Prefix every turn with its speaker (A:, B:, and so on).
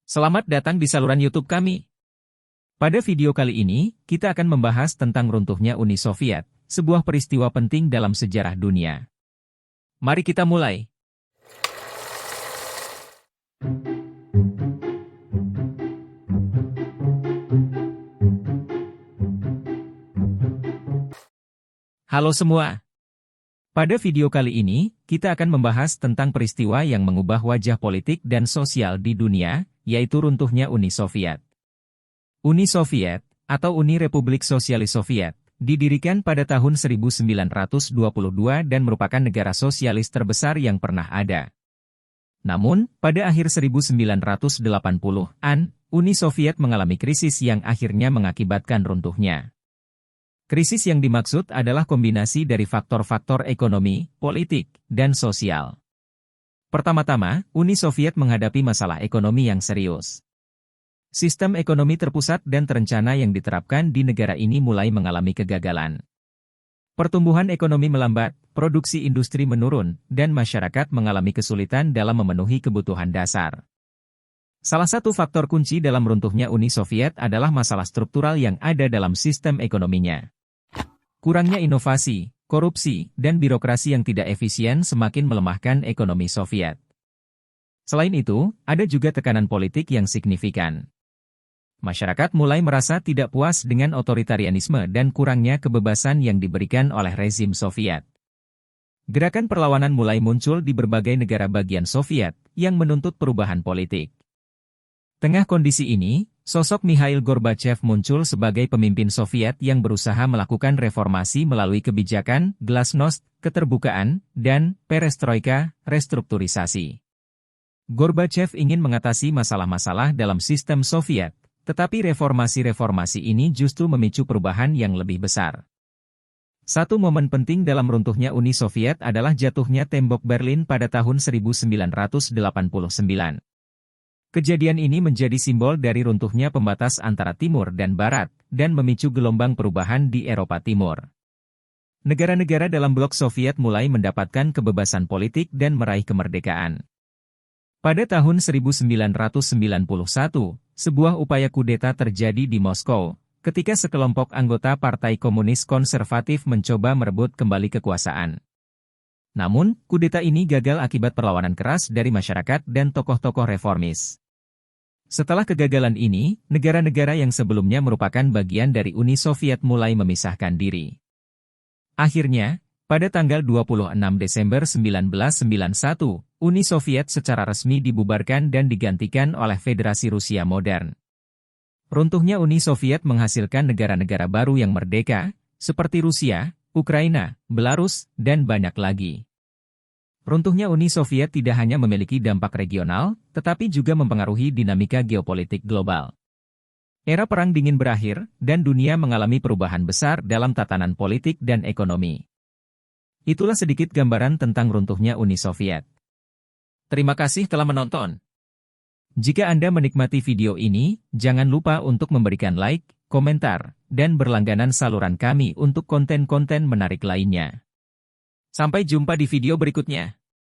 A: Selamat datang di saluran YouTube kami. Pada video kali ini, kita akan membahas tentang runtuhnya Uni Soviet, sebuah peristiwa penting dalam sejarah dunia. Mari kita mulai. Halo semua. Pada video kali ini, kita akan membahas tentang peristiwa yang mengubah wajah politik dan sosial di dunia, yaitu runtuhnya Uni Soviet. Uni Soviet, atau Uni Republik Sosialis Soviet, didirikan pada tahun 1922 dan merupakan negara sosialis terbesar yang pernah ada. Namun, pada akhir 1980-an, Uni Soviet mengalami krisis yang akhirnya mengakibatkan runtuhnya. Krisis yang dimaksud adalah kombinasi dari faktor-faktor ekonomi, politik, dan sosial. Pertama-tama, Uni Soviet menghadapi masalah ekonomi yang serius. Sistem ekonomi terpusat dan terencana yang diterapkan di negara ini mulai mengalami kegagalan. Pertumbuhan ekonomi melambat, produksi industri menurun, dan masyarakat mengalami kesulitan dalam memenuhi kebutuhan dasar. Salah satu faktor kunci dalam runtuhnya Uni Soviet adalah masalah struktural yang ada dalam sistem ekonominya. Kurangnya inovasi, korupsi, dan birokrasi yang tidak efisien semakin melemahkan ekonomi Soviet. Selain itu, ada juga tekanan politik yang signifikan. Masyarakat mulai merasa tidak puas dengan otoritarianisme dan kurangnya kebebasan yang diberikan oleh rezim Soviet. Gerakan perlawanan mulai muncul di berbagai negara bagian Soviet yang menuntut perubahan politik. Tengah kondisi ini, sosok Mikhail Gorbachev muncul sebagai pemimpin Soviet yang berusaha melakukan reformasi melalui kebijakan, glasnost, keterbukaan, dan perestroika, restrukturisasi. Gorbachev ingin mengatasi masalah-masalah dalam sistem Soviet, tetapi reformasi-reformasi ini justru memicu perubahan yang lebih besar. Satu momen penting dalam runtuhnya Uni Soviet adalah jatuhnya tembok Berlin pada tahun 1989. Kejadian ini menjadi simbol dari runtuhnya pembatas antara Timur dan Barat, dan memicu gelombang perubahan di Eropa Timur. Negara-negara dalam blok Soviet mulai mendapatkan kebebasan politik dan meraih kemerdekaan. Pada tahun 1991, sebuah upaya kudeta terjadi di Moskow, ketika sekelompok anggota Partai Komunis Konservatif mencoba merebut kembali kekuasaan. Namun, kudeta ini gagal akibat perlawanan keras dari masyarakat dan tokoh-tokoh reformis. Setelah kegagalan ini, negara-negara yang sebelumnya merupakan bagian dari Uni Soviet mulai memisahkan diri. Akhirnya, pada tanggal 26 Desember 1991, Uni Soviet secara resmi dibubarkan dan digantikan oleh Federasi Rusia modern. Runtuhnya Uni Soviet menghasilkan negara-negara baru yang merdeka, seperti Rusia, Ukraina, Belarus, dan banyak lagi. Runtuhnya Uni Soviet tidak hanya memiliki dampak regional, tetapi juga mempengaruhi dinamika geopolitik global. Era Perang Dingin berakhir, dan dunia mengalami perubahan besar dalam tatanan politik dan ekonomi. Itulah sedikit gambaran tentang runtuhnya Uni Soviet. Terima kasih telah menonton. Jika Anda menikmati video ini, jangan lupa untuk memberikan like, komentar, dan berlangganan saluran kami untuk konten-konten menarik lainnya. Sampai jumpa di video berikutnya.